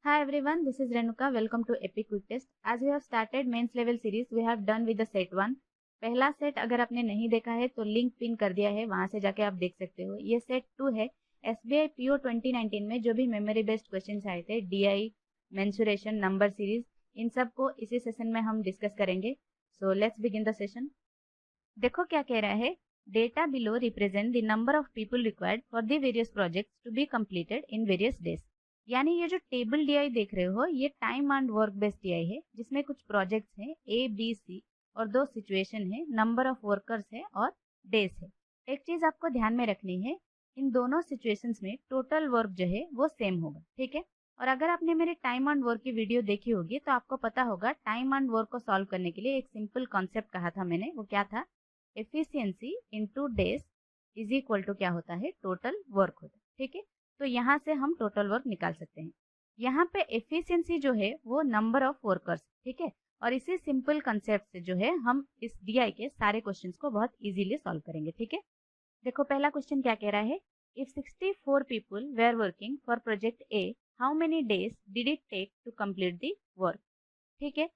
Hi everyone, this is Renuka. Welcome to Epic Quick Test. As we have started mains level series, we have done with the set 1. पहला set अगर आपने नहीं देखा है तो link pin कर दिया है, वहां से जाके आप देख सकते हो। ये सेट 2 है। SBI PO 2019 में जो भी मेमोरी बेस्ड क्वेश्चंस आए थे, DI, मेंसुरेशन, नंबर सीरीज, इन सब को इसी सेशन में हम डिस्कस करेंगे। So let's begin the session. देखो क्या कह रहा है, data below represent the number of people required for the various projects to be completed in various days. यानी ये जो टेबल DI देख रहे हो, ये time and work based DI है, जिसमें कुछ प्रोजेक्ट्स हैं ABC और 2 सिचुएशन है, नंबर ऑफ वर्कर्स है और डेज है। एक चीज आपको ध्यान में रखनी है, इन दोनों सिचुएशंस में टोटल वर्क जो है वो सेम होगा, ठीक है। और अगर आपने मेरी टाइम एंड वर्क की वीडियो देखी होगी तो आपको पता होगा टाइम एंड वर्क को सॉल्व करने के लिए एक सिंपल कॉन्सेप्ट कहा था मैंने। वो क्या था? Efficiency into days is equal to क्या होता है? टोटल वर्क होता है, ठीक है। तो यहाँ से हम टोटल वर्क निकाल सकते हैं। यहाँ पे एफिशिएंसी जो है वो नंबर ऑफ वर्कर्स, ठीक है। और इसी सिंपल कंसेप्ट से जो है हम इस DI के सारे क्वेश्चंस को बहुत इजीली सॉल्व करेंगे, ठीक है। देखो पहला क्वेश्चन क्या कह रहा है, if 64 people were working for project A, how many days did it take to complete the work, ठीक है।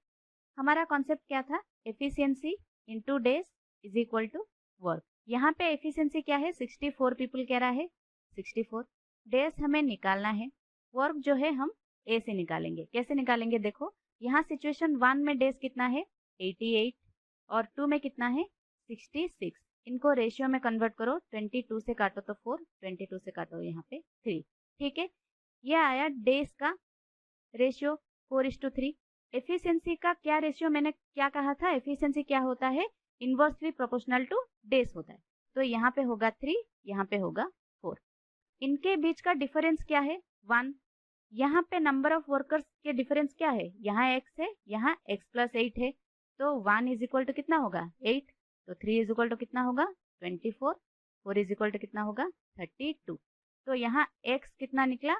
हमारा कॉन्सेप्ट क्या था? Efficiency into days is equal to work. यहाँ पे एफिशिएंसी क्या है? 64 पीपल कह रहा है, 64। डेज हमें निकालना है, वर्क जो है हम ए से निकालेंगे। कैसे निकालेंगे? देखो यहाँ सिचुएशन 1 में डेज कितना है? 88 और 2 में कितना है? 66। इनको रेशियो में कन्वर्ट करो, 22 से काटो तो 4, 22 से काटो यहाँ पे 3, ठीक है। ये आया डेज का रेशियो 4:3। एफिशिएंसी का क्या रेशियो? मैंने क्या कहा था? एफिशिएंसी क्या होता है? इनवर्सली प्रोपोर्शनल टू डेज होता है। तो यहाँ पे होगा 3, यहाँ पे होगा 4। इनके बीच का डिफरेंस क्या है? 1। यहाँ पे नंबर ऑफ वर्कर्स के डिफरेंस क्या है? यहाँ x है, यहाँ x प्लस 8 है। तो 1 इज इक्वल टू कितना होगा? 8। तो 3 इज इक्वल टू कितना होगा? 24। 4 इज इक्वल टू कितना होगा? 32। तो यहाँ x कितना निकला?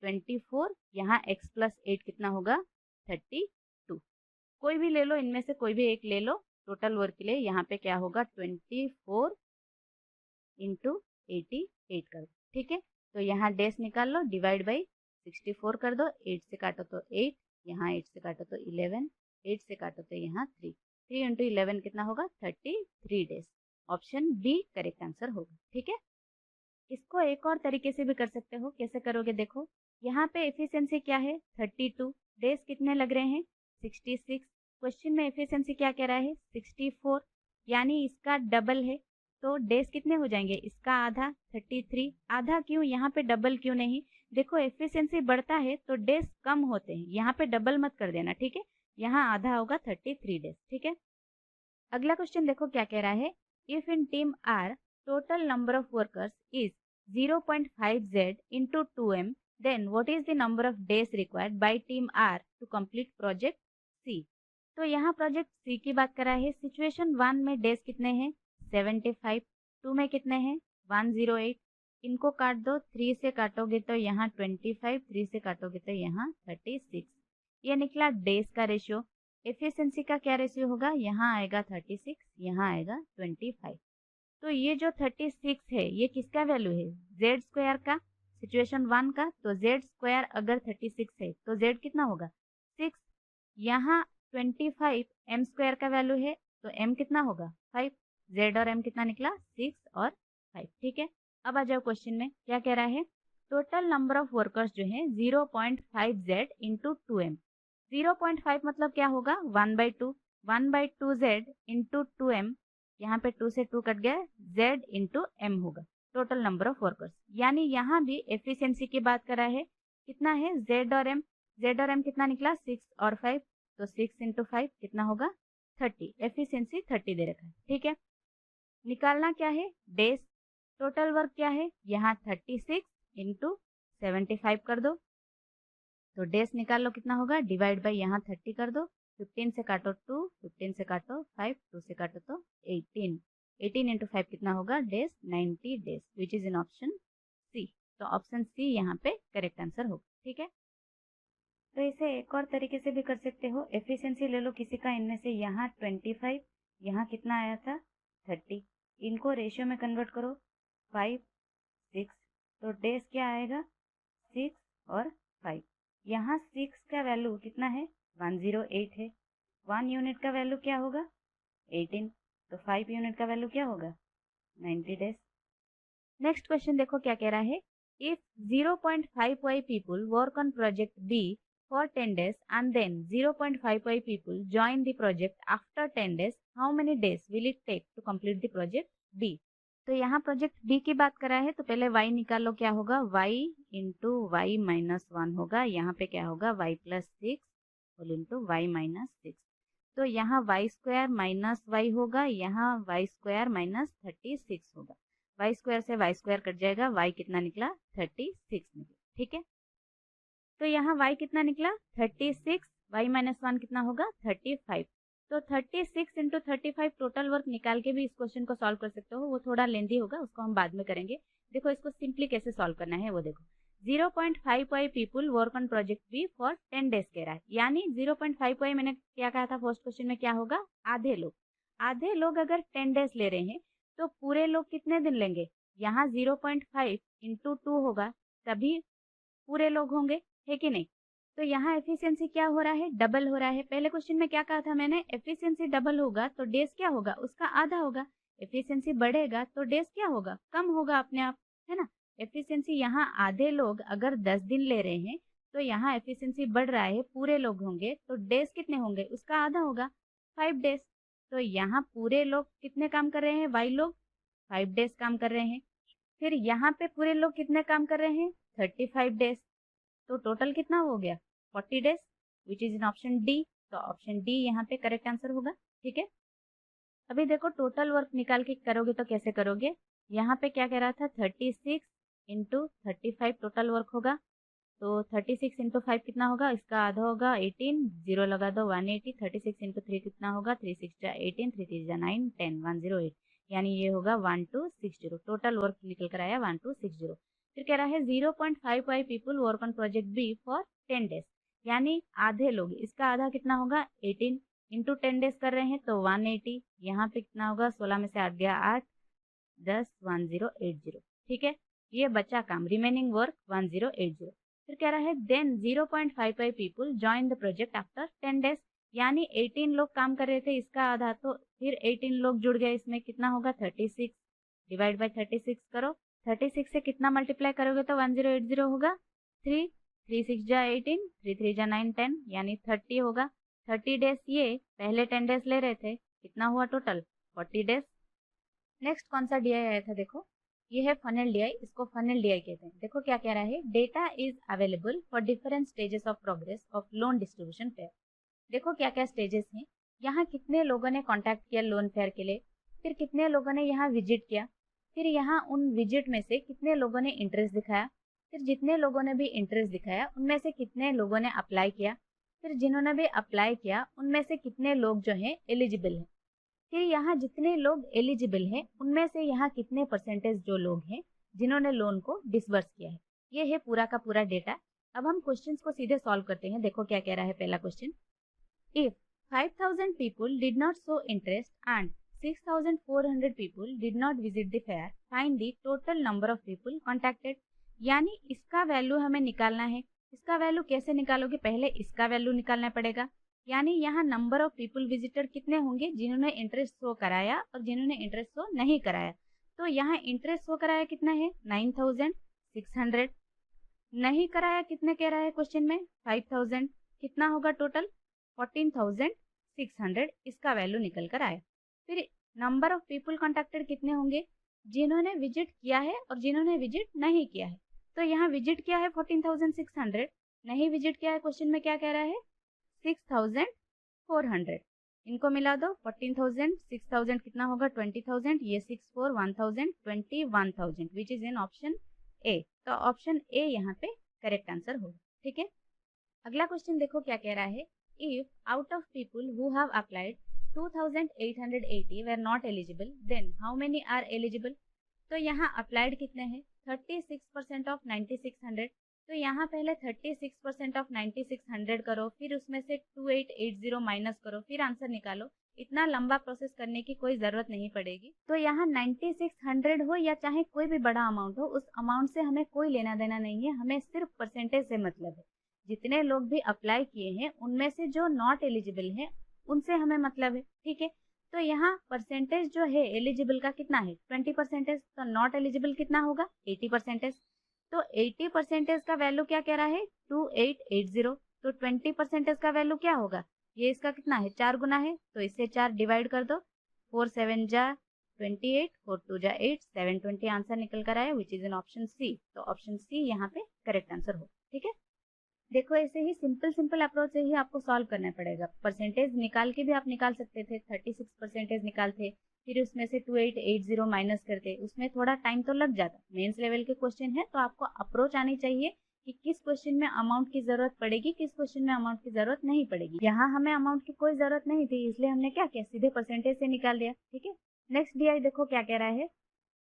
24। यहाँ x प्लस 8 कितना होगा? 32। कोई भी ले लो, इनमें से कोई भी एक ले लो। टोटल वर्क के लिए यहाँ पे क्या होगा? 24 इंटू 88 कर दो, ठीक है। तो यहाँ डेज निकाल लो, डिवाइड बाई 64 कर दो। 8 से काटो तो 8, यहाँ 8 से काटो तो 11, 8 से काटो तो यहाँ 3। 3 इंटू 11 कितना होगा? 33 days. Option B correct answer होगा, ठीक है। इसको एक और तरीके से भी कर सकते हो। कैसे करोगे? देखो यहाँ पे एफिशिएंसी क्या है? 32। डेज कितने लग रहे हैं? 66। क्वेश्चन में एफिशिएंसी क्या कह रहा है? 64, यानी इसका डबल है। तो डेज कितने हो जाएंगे? इसका आधा, 33। आधा क्यों? यहाँ पे डबल क्यों नहीं? देखो एफिशिएंसी बढ़ता है तो डेज कम होते हैं, यहाँ पे डबल मत कर देना, ठीक है। यहाँ आधा होगा 33 डेज, ठीक है। अगला क्वेश्चन देखो क्या कह रहा है, if in team are total number of workers is 0.5z into 2m, then what is the number of days required by team R to complete project C? तो यहाँ प्रोजेक्ट C की बात कर रहा है। सिचुएशन 1 में डेज कितने हैं? 75। 2 में कितने हैं? 108। इनको काट दो, 3 से काटोगे तो यहाँ 25, 3 से काटोगे तो यहाँ 36। ये निकला डेज का रेशियो। एफिशिएंसी का क्या रेशियो होगा? यहाँ आएगा 36, यहाँ आएगा 25। तो ये जो 36 है, ये किसका वैल्यू है? जेड स्क्वायर का, सिचुएशन 1 का। तो जेड स्क्वायर अगर 36 है तो जेड कितना होगा? 6। यहाँ 25 एम स्क्वायर का वैल्यू है, तो एम कितना होगा? 5। जेड और एम कितना निकला? 6 और 5, ठीक है। अब आ जाओ क्वेश्चन में क्या कह रहा है, टोटल नंबर ऑफ वर्कर्स जो है 0.5z इंटू 2m। 0.5 मतलब क्या होगा? 1/2। 1/2z इंटू 2m, यहाँ पे 2 से 2 कट गया, z इंटू एम होगा टोटल नंबर ऑफ वर्कर्स। यानी यहाँ भी एफिशिएंसी की बात कर रहा है। कितना है? z और m। z और m कितना निकला? 6 और 5। तो 6 इंटू 5 कितना होगा? 30। एफिशिएंसी 30 दे रखा है, ठीक है। निकालना क्या है? डेज। टोटल वर्क क्या है? यहाँ 36 इंटू 75 कर दो, तो डेज निकाल लो कितना होगा? डिवाइड बाई यहाँ 30 कर दो। 15 से काटो 2, 15 से काटो 5, 2 से काटो तो 18। 18 इंटू 5 कितना होगा? Days, 90 days, which is in option C. तो ऑप्शन सी यहाँ पे करेक्ट आंसर होगा, ठीक है। तो इसे एक और तरीके से भी कर सकते हो। एफिशिएंसी ले लो किसी का, इनमें से यहाँ 25, यहाँ कितना आया था? 30। इनको रेशियो में कन्वर्ट करो, 5, 6। तो डेज क्या आएगा? 6 और 5। यहाँ 6 का वैल्यू कितना है, 108 है। 1 यूनिट का वैल्यू क्या होगा, 18, तो 5 यूनिट का वैल्यू क्या होगा, 90 डेज। नेक्स्ट क्वेश्चन देखो क्या कह रहा है, if 0.5y people work on project B for 10 days and then 0.5y people join the project after 10 days, how many days will it take to complete the project B? तो यहाँ project B की बात करा है, तो पहले y निकालो, क्या होगा, y इंटू वाई माइनस 1 होगा, यहाँ पे क्या होगा, y plus 6 whole into y minus 6। तो यहाँ वाई स्क्वायर माइनस वाई होगा, यहाँ वाई स्क्वायर माइनस 36 होगा। वाई स्क्वायर से वाई स्क्वायर कट जाएगा, वाई कितना निकला, 36 निकला। ठीक है, तो यहाँ वाई कितना निकला, 36, वाई माइनस 1 कितना होगा, 35। तो 36 इंटू 35 टोटल वर्क निकाल के भी इस क्वेश्चन को सॉल्व कर सकते हो, वो थोड़ा लेंदी होगा, उसको हम बाद में करेंगे। देखो इसको सिंपली कैसे सॉल्व करना है वो देखो। 0.5y people work on project B for 10 days कह रहा है, यानी 0.5y मैंने क्या कहा था फर्स्ट क्वेश्चन में, क्या होगा, आधे लोग। आधे लोग अगर 10 डेज ले रहे हैं तो पूरे लोग कितने दिन लेंगे, यहाँ 0.5 इंटू 2 होगा, तभी पूरे लोग होंगे, है कि नहीं। तो यहाँ एफिशिएंसी क्या हो रहा है, डबल हो रहा है। पहले क्वेश्चन में क्या कहा था मैंने, एफिशिएंसी डबल होगा तो डेज क्या होगा, उसका आधा होगा। एफिशिएंसी बढ़ेगा तो डेज क्या होगा, कम होगा अपने आप, है ना। एफिशिएंसी यहाँ आधे लोग अगर 10 दिन ले रहे हैं तो यहाँ एफिशिएंसी बढ़ रहा है, पूरे लोग होंगे तो डेज कितने होंगे, उसका आधा होगा, 5 डेज। तो यहाँ पूरे लोग कितने काम कर रहे हैं, वाई लोग 5 डेज काम कर रहे हैं। फिर यहाँ पे पूरे लोग कितने काम कर रहे हैं, 35 डेज। तो टोटल कितना हो गया, 40 days, which is in option D. तो ऑप्शन डी यहाँ पे करेक्ट आंसर होगा। ठीक है, अभी देखो टोटल वर्क निकाल के करोगे तो कैसे करोगे, यहाँ पे क्या कह रहा था, 36 इंटू 35 टोटल वर्क होगा। तो 36 इंटू 5 कितना होगा, इसका आधा होगा 18, जीरो लगा दो 180। 36 इंटू 3 कितना होगा, 3 6 जा 18, 3 3 जा 9, 10, 108, यानी ये होगा 1260। टोटल वर्क निकल कर आया 1260। फिर कह रहा है 0.5 people work on project B for 10 days, यानी आधे लोग, इसका आधा कितना होगा, 18 इंटू 10 डेज कर रहे हैं तो 180, यहाँ पे कितना होगा, 16 में से 8 गया 8, 10, 1080। ठीक है, ये बचा काम, रिमेनिंग वर्क 1080। फिर कह रहा है then 0.55 people join the project after 10 days, यानी 18 लोग काम कर रहे थे, इसका आधा, तो फिर 18 लोग जुड़ गए, इसमें कितना होगा, 36 डिवाइड बाय 36 करो। 36 से कितना मल्टीप्लाई करोगे तो 1080 होगा, 3 3 6 जा 18, 3 3 जा 9, 10, यानी 30 होगा। 30 डेज, ये पहले 10 डेज ले रहे थे, कितना हुआ टोटल, 40 डेज। नेक्स्ट कौन सा डीआई आया था, देखो ये है फनल डीआई, इसको फनल डीआई कहते हैं। देखो क्या कह रहा है, data is available for different stages of progress of loan distribution fair. देखो क्या क्या स्टेजेस हैं, यहाँ कितने लोगों ने कांटेक्ट किया लोन फेयर के लिए, फिर कितने लोगों ने यहाँ विजिट किया, फिर यहाँ उन विजिट में से कितने लोगों ने इंटरेस्ट दिखाया, फिर जितने लोगों ने भी इंटरेस्ट दिखाया उनमें से कितने लोगों ने अप्लाई किया, फिर जिन्होंने भी अप्लाई किया उनमें से कितने लोग जो हैं एलिजिबल हैं, फिर यहाँ जितने लोग एलिजिबल हैं उनमें से यहाँ कितने परसेंटेज जो लोग हैं जिन्होंने लोन को डिसबर्स किया है। ये है पूरा का पूरा डेटा। अब हम क्वेश्चंस को सीधे सॉल्व करते हैं। देखो क्या कह रहा है पहला question, if 5000 people did not show interest and 6400 people did not visit the fair, find the total number of people contacted। यानी इसका वैल्यू हमें निकालना है। इसका वैल्यू कैसे निकालोगे, पहले इसका वैल्यू निकालना पड़ेगा, यानी यहाँ नंबर ऑफ पीपल विजिटर कितने होंगे, जिन्होंने इंटरेस्ट शो कराया और जिन्होंने इंटरेस्ट शो नहीं कराया। तो यहाँ इंटरेस्ट शो कराया कितना है, 9600, नहीं कराया कितने कह रहा है क्वेश्चन में, 5000, कितना होगा टोटल, 14600, इसका वैल्यू निकल कर आया। फिर नंबर ऑफ पीपल कॉन्टेक्टेड कितने होंगे, जिन्होंने विजिट किया है और जिन्होंने विजिट नहीं किया है। तो यहाँ विजिट किया है 14600, नहीं विजिट किया है, क्वेश्चन में क्या कह रहा है, 6400, इनको मिला दो, 14000 6000 कितना होगा, 20000, ये 6 4 1000 21000, विच इज इन ऑप्शन ए। तो ऑप्शन ए यहाँ पे करेक्ट आंसर होगा। ठीक है, अगला क्वेश्चन देखो क्या कह रहा है, if out of people who have applied 2880 were not eligible, then how many are eligible। तो यहाँ अप्लाइड कितने हैं, 36% ऑफ 9600। तो यहाँ पहले 36% ऑफ 9600 करो, फिर उसमें से 2880 माइनस करो, फिर आंसर निकालो। इतना लंबा प्रोसेस करने की कोई जरूरत नहीं पड़ेगी। तो यहाँ 9600 हो या चाहे कोई भी बड़ा अमाउंट हो, उस अमाउंट से हमें कोई लेना देना नहीं है, हमें सिर्फ परसेंटेज से मतलब है। जितने लोग भी अप्लाई किए हैं उनमें से जो नॉट एलिजिबल है उनसे हमें मतलब है, ठीक है। तो यहाँ परसेंटेज जो है एलिजिबल का कितना है 20%, तो नॉट एलिजिबल कितना होगा 80%। तो 80% का वैल्यू क्या कह रहा है 2880, तो 20% का वैल्यू क्या होगा, ये इसका कितना है 4 गुना है, तो इससे 4 डिवाइड कर दो, 4 7 जा 28, 4 2 जा 8, 720 आंसर निकल कर आया विच इज इन ऑप्शन सी। तो ऑप्शन सी यहाँ पे करेक्ट आंसर हो, ठीक है। देखो ऐसे ही सिंपल अप्रोच से ही आपको सॉल्व करना पड़ेगा। परसेंटेज निकाल के भी आप निकाल सकते थे, 36% निकालते, फिर उसमें से 2880 माइनस करते, उसमें थोड़ा टाइम तो लग जाता। मेंस लेवल के क्वेश्चन है तो आपको अप्रोच आनी चाहिए कि किस क्वेश्चन में अमाउंट की जरूरत पड़ेगी, किस क्वेश्चन में अमाउंट की जरूरत नहीं पड़ेगी। यहाँ हमें अमाउंट की कोई जरूरत नहीं थी, इसलिए हमने क्या किया सीधे परसेंटेज से निकाल दिया, ठीक है। नेक्स्ट DI देखो क्या कह रहा है,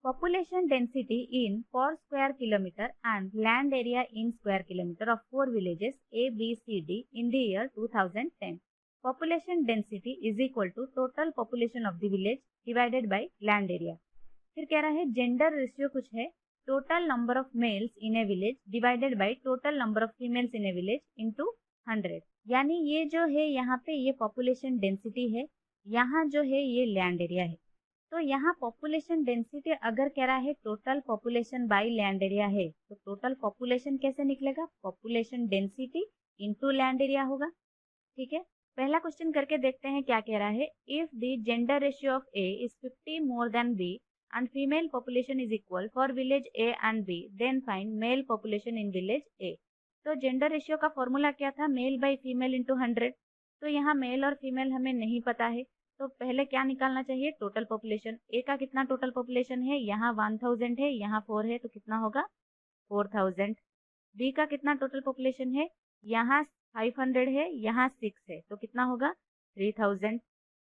population density in per square kilometer and land area in square kilometer of 4 villages A, B, C, D in the year 2010. Population density is equal to total population of the village divided by land area. फिर कह रहा है gender ratio कुछ है, total number of males in A village divided by total number of females in A village into 100। यानी ये जो है यहाँ पे ये पॉपुलेशन डेंसिटी है, यहाँ जो है ये लैंड एरिया है। तो यहाँ पॉपुलेशन डेंसिटी अगर कह रहा है total population by land area है, तो टोटल पॉपुलेशन कैसे निकलेगा, population density into land area होगा, ठीक है। पहला क्वेश्चन करके देखते हैं क्या कह रहा है, if the gender ratio of A is 50 more than B and female population is equal for village A and B, then find male population in village A। तो जेंडर रेशियो का फॉर्मूला क्या था, मेल बाई फीमेल इंटू 100। तो यहाँ mail और female हमें नहीं पता है, तो पहले क्या निकालना चाहिए, टोटल पॉपुलेशन। ए का कितना टोटल पॉपुलेशन है, यहाँ 1000 है, यहाँ 4 है, तो कितना होगा 4000। बी का कितना टोटल पॉपुलेशन है, यहाँ 500 है, यहाँ 6 है, तो कितना होगा 3000,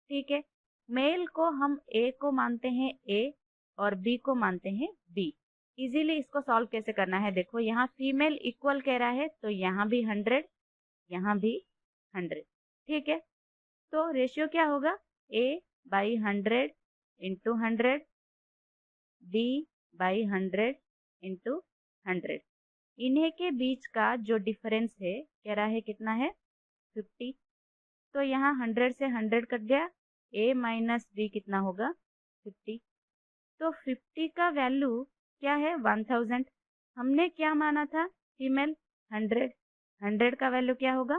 ठीक है। मेल को हम ए को मानते हैं ए और बी को मानते हैं बी। इजीली इसको सॉल्व कैसे करना है, देखो यहाँ फीमेल इक्वल कह रहा है, तो यहाँ भी 100, यहाँ भी 100, ठीक है। तो रेशियो क्या होगा, A by 100 into 100, B by 100 into 100। इन्हीं के बीच का जो डिफरेंस है कह रहा है कितना है 50। तो यहाँ 100 से 100 कट गया, A माइनस बी कितना होगा 50। तो 50 का वैल्यू क्या है 1000। हमने क्या माना था फीमेल 100, 100 का वैल्यू क्या होगा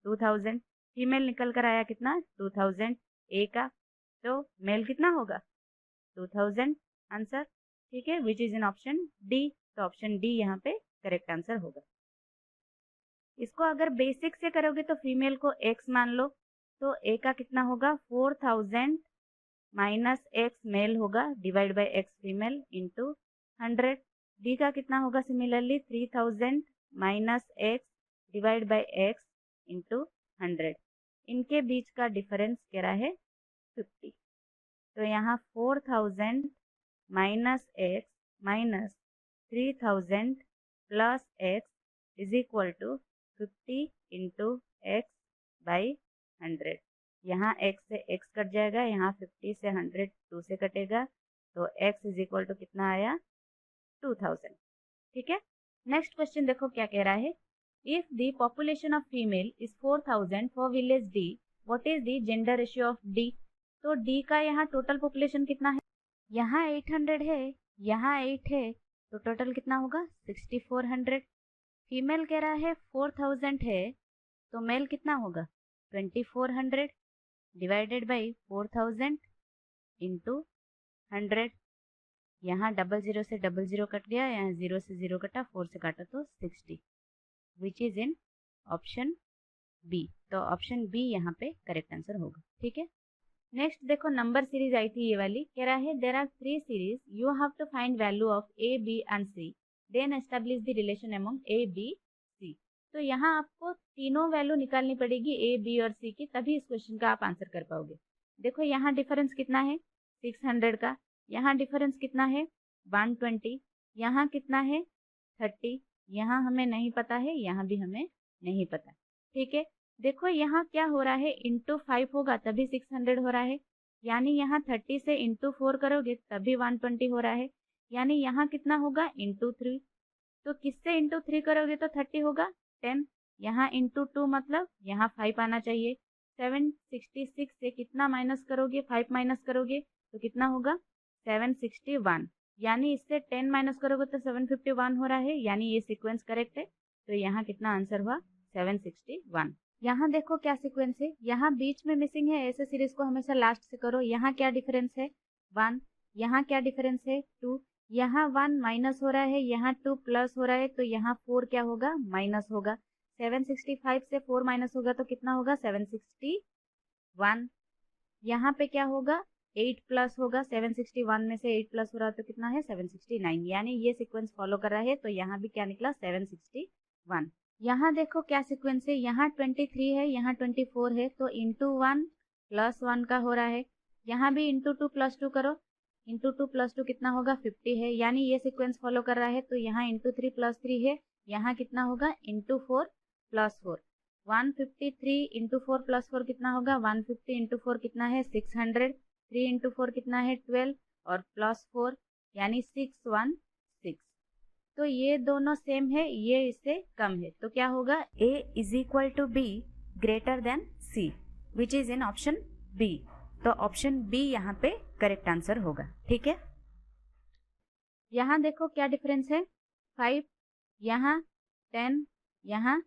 2000। फीमेल निकल कर आया कितना 2000 ए का, तो मेल कितना होगा 2000 आंसर, ठीक है, विच इज इन ऑप्शन डी। तो ऑप्शन डी यहाँ पे करेक्ट आंसर होगा। इसको अगर बेसिक से करोगे तो फीमेल को x मान लो, तो ए का कितना होगा 4000 माइनस एक्स मेल होगा divide by x female into 100। D का कितना होगा similarly 3000 minus x divide by x into 100। इनके बीच का डिफरेंस कह रहा है 50। तो यहाँ 4000 minus X minus 3000 plus X is equal to 50 into X by 100। यहाँ x से x कट जाएगा, यहाँ 50 से 100 2 से कटेगा, तो x इज इक्वल टू कितना आया 2000, ठीक है। नेक्स्ट क्वेश्चन देखो क्या कह रहा है, if the population of female is 4000 for village D, what is the gender ratio of D. तो डी का यहाँ टोटल पॉपुलेशन कितना है, यहाँ 800 है, यहाँ 8 है, तो टोटल कितना होगा 6400। फीमेल कह रहा है 4000 है, तो मेल कितना होगा 2400 डिवाइडेड बाई 4000 इंटू 100। यहाँ 00 से 00 कट गया, यहाँ 0 से 0 कटा, 4 से काटा तो 60, which is in option B. तो ऑप्शन बी यहाँ पे करेक्ट आंसर होगा, ठीक है। नेक्स्ट देखो नंबर सीरीज आई थी ये वाली, कह रहा है there are 3 series, you have to find value of A B and C, then establish the relation among A B C. तो यहाँ आपको तीनों वैल्यू निकालनी पड़ेगी ए बी और सी की, तभी इस क्वेश्चन का आप आंसर कर पाओगे। देखो यहाँ डिफरेंस कितना है 600 का, यहाँ डिफरेंस कितना है 120, यहाँ कितना है 30, यहाँ हमें नहीं पता है, यहाँ भी हमें नहीं पता, ठीक है। देखो यहाँ क्या हो रहा है इंटू 5 होगा तभी 600 हो रहा है, यानी यहाँ 30 से इंटू 4 करोगे तभी 120 हो रहा है, यानी यहाँ कितना होगा इंटू 3। तो किससे इंटू 3 करोगे तो 30 होगा 10, यहाँ इंटू 2 मतलब यहाँ 5 आना चाहिए। 766 से कितना माइनस करोगे, 5 माइनस करोगे तो कितना होगा 761, यानी इससे 10 माइनस करोगे तो 751 हो रहा है, यानी ये सीक्वेंस करेक्ट है। तो यहाँ कितना आंसर हुआ 761। यहाँ देखो क्या सीक्वेंस है, यहाँ बीच में मिसिंग है, ऐसे सीरीज को हमेशा लास्ट से करो। यहाँ क्या डिफरेंस है 1, यहाँ क्या डिफरेंस है 2, यहाँ 1 माइनस हो रहा है, यहाँ 2 प्लस हो रहा है, तो यहाँ 4 क्या होगा माइनस होगा। 765 से 4 माइनस होगा तो कितना होगा 761। यहाँ पे क्या होगा 8 प्लस होगा, 761 में से 8 प्लस हो रहा है तो कितना है 769, यानी ये सीक्वेंस फॉलो कर रहा है। तो यहाँ भी क्या निकला 761। यहाँ देखो क्या सीक्वेंस है, यहाँ 23 है, यहाँ 24 है, तो इंटू 1 प्लस 1 का हो रहा है। यहाँ भी इंटू 2 प्लस 2 करो, इंटू 2 प्लस 2 कितना होगा 50 है, यानी ये सीक्वेंस फॉलो कर रहा है। तो यहाँ इंटू 3 प्लस 3 है, यहाँ कितना होगा इंटू 4 प्लस 4। 153 इंटू 4 प्लस 4 कितना होगा 150 इंटू 4 कितना है 600, 3 इंटू 4 कितना है 12 और प्लस 4 यानी 616। तो ये दोनों सेम है, ये इससे कम है, तो क्या होगा A is equal to B greater than C, which is in option B. तो ऑप्शन बी यहाँ पे करेक्ट आंसर होगा। ठीक है, यहाँ देखो क्या डिफरेंस है 5, यहाँ 10, यहाँ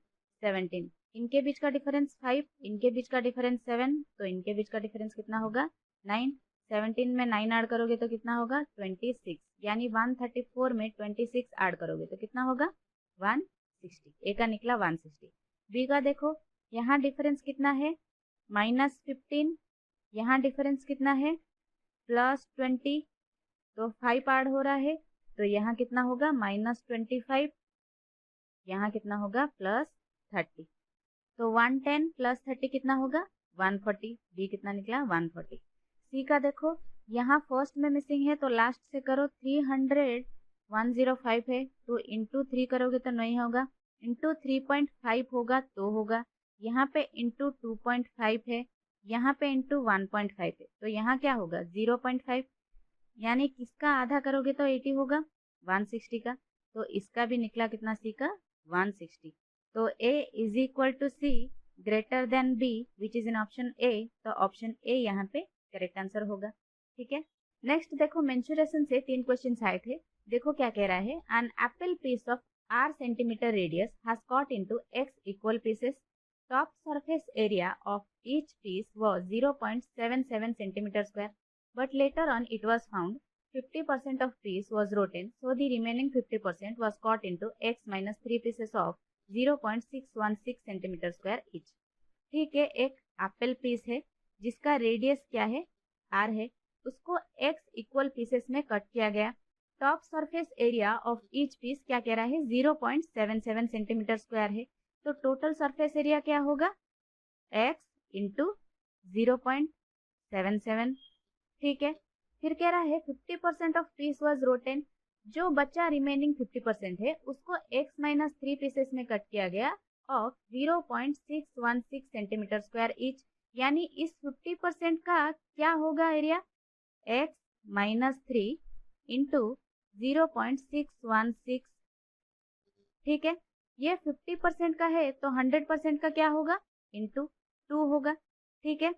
17, इनके बीच का डिफरेंस 5, इनके बीच का डिफरेंस 7, तो इनके बीच का डिफरेंस कितना होगा 9। 17 में 9 ऐड करोगे तो कितना होगा 26, यानी 134 में 26 ऐड करोगे तो कितना होगा 160। ए का निकला 160। बी का देखो यहाँ डिफरेंस कितना है -15, यहाँ डिफरेंस कितना है +20, तो 5 ऐड हो रहा है, तो यहाँ कितना होगा -25, यहाँ कितना होगा +30, तो 110 प्लस 30 कितना होगा 140। बी कितना निकला 140। सी का देखो यहाँ फर्स्ट में मिसिंग है तो लास्ट से करो, 300 105 है, तो इंटू 3 करोगे तो नहीं होगा, इंटू 3.5 होगा तो होगा। यहाँ पे इंटू 2.5 है, यहाँ पे इंटू 1.5 है, तो यहाँ क्या होगा 0.5, यानी किसका आधा करोगे तो 80 होगा 160 का, तो इसका भी निकला कितना सी का 160। तो A is equal to C greater than B which is in option A, तो ऑप्शन ए यहाँ पे करेक्ट आंसर होगा। ठीक है, नेक्स्ट देखो मेंसुरेशन से 3 क्वेश्चन आए थे। देखो क्या कह रहा है, an apple piece of r centimeter radius has cut into x equal pieces, top surface area of each piece was 0.77 centimeter square, but later on it was found 50% of piece was rotten, so the remaining 50% was cut into x minus 3 pieces of 0.616 centimetre square each. ठीक है, एक Apple piece है जिसका radius क्या है r है, उसको x equal pieces में कट किया गया। Top surface area of each piece क्या कह रहा है 0.77 सेंटीमीटर स्क्वायर है, तो टोटल सरफेस एरिया क्या होगा x इंटू 0.77। ठीक है, फिर कह रहा है 50% ऑफ पीस वाज रोटेन, जो बचा रिमेनिंग 50% है उसको x माइनस 3 पीसेस में कट किया गया ऑफ 0.616 सेंटीमीटर स्क्वायर ईच, यानी इस 50% का क्या होगा एरिया x माइनस 3 इंटू 0.616। ठीक है, ये 50% का है तो 100% का क्या होगा इंटू 2 होगा। ठीक है,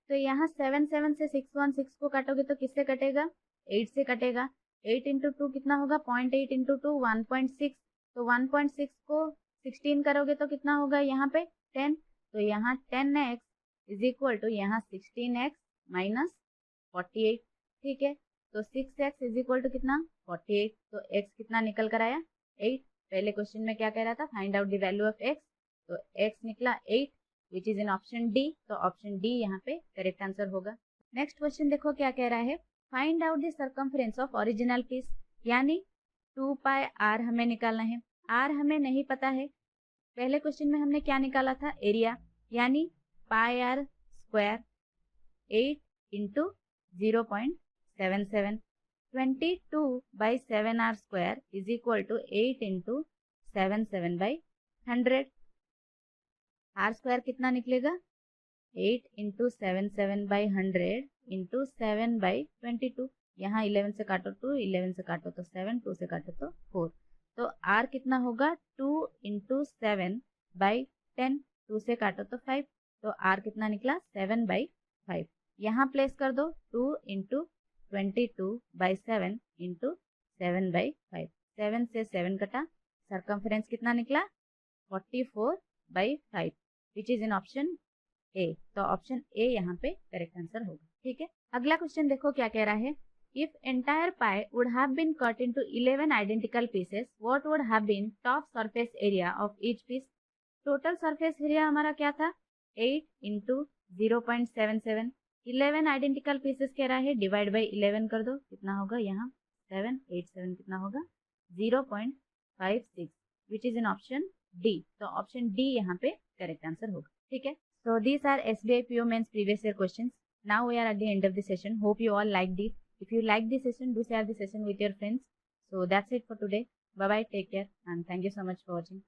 तो यहाँ 77 से 616 को काटोगे तो किससे कटेगा 8 से कटेगा। 8 इंटू 2 कितना होगा 0.8 इंटू 2 1.6, तो 1.6 को 16 करोगे तो कितना होगा यहाँ पे 10, तो यहाँ 10x इज इक्वल टू यहाँ 16x माइनस 48। ठीक है, तो 6x इज इक्वल टू कितना 48, तो x कितना निकल कर आया 8। पहले क्वेश्चन में क्या कह रहा था find out the value of x, तो x निकला 8 which is in option D, तो ऑप्शन डी यहाँ पे करेक्ट आंसर होगा। नेक्स्ट क्वेश्चन देखो क्या कह रहा है, find out the circumference of original piece, यानी 2 पाई r हमें निकालना है। r हमें नहीं पता है, पहले क्वेश्चन में हमने क्या निकाला था एरिया, यानी pi r square 8 into 0.77, 22/7r square is equal to 8 into 77/100। r square कितना निकलेगा 8 इंटू 77/100 इंटू 7/22, यहाँ 11 से काटो 2, 11 से काटो तो 7, 2 से काटो तो 4, तो r कितना होगा 2 इंटू 7/22, 10, 2 से काटो तो 5, तो r कितना निकला 7/5। यहाँ प्लेस कर दो 2 इंटू 22/7 इंटू 7/5। 7 से 7 कटा, सरकमफ्रेंस कितना निकला 44/5 विच इज इन ऑप्शन ए। तो ऑप्शन ए यहाँ पे करेक्ट आंसर होगा। ठीक है, अगला क्वेश्चन देखो क्या कह रहा है। If entire pie would have been cut into 11 identical pieces, what would have been top surface area of each piece. Total surface area हमारा क्या था 8 इंटू 0.77। 11 आइडेंटिकल पीसेस कह रहा है, डिवाइड बाई 11 कर दो, कितना होगा यहाँ 7 8 7 कितना होगा 0.56 विच इज इन ऑप्शन डी। तो ऑप्शन डी यहाँ पे करेक्ट आंसर होगा। ठीक है, so these are SBI PO Mains previous year questions. Now we are at the end of the session. Hope you all liked it. If you like the session, do share the session with your friends. So that's it for today. Bye bye, take care, and thank you so much for watching.